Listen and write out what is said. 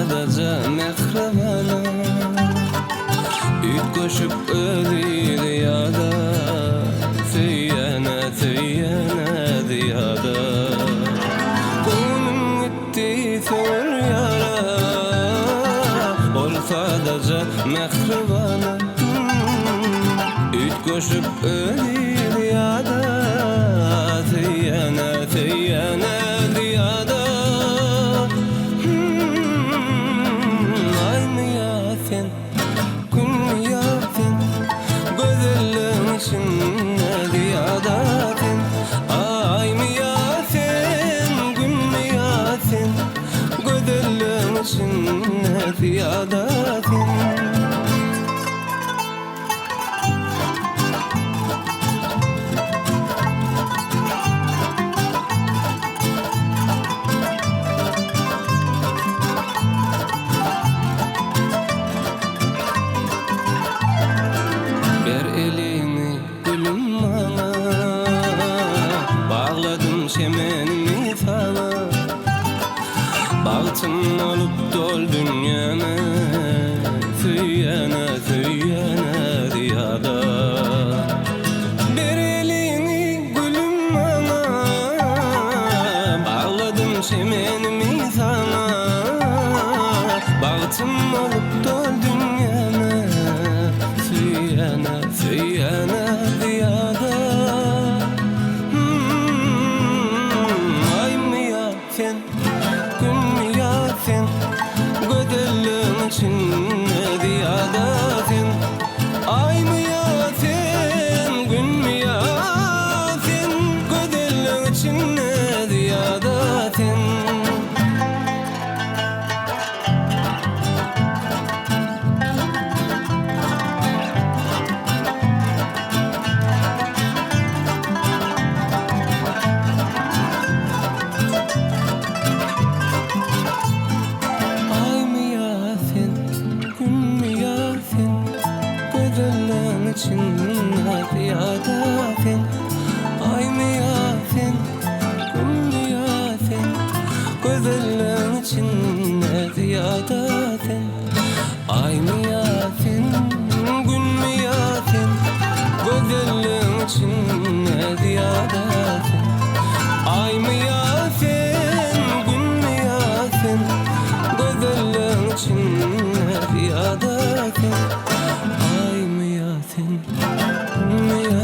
sadaca mehribana Üt koşup ölüydü yada Tüyyene diyada Kulum gitti tör yara Ol sadaca mehribana Üt koşup ölüydü yada Tüyyene diyada Ay mı yasen, gün mü yasen Gözlerin içinde diyadatin Ay mı yasen, gün mü yasen Gözlerin içinde diyadatin Elini gülüm bana Bağladım çemenimi sana Bahtım olup dol dünyana Tüyyene diyada Bir elini gülüm bana Bağladım çemenimi sana Bahtım olup dol dünyana Tüyyene diyada Ay mı yasen, gün mü yasen Gözlerin içinde diyadatin Ay mı yasen, gün mü yasen Gözlerin içinde diyadatin İçinde diyadatin Ay mı yasen, gün mü yasen Gözlerin içinde diyadatin Ay mı yasen, gün mü yasen Gözlerin içinde diyadatin Ay mı yasen, gün mü yasen Gözlerin içinde diyadatin Ay mı yasen, gün mü yasen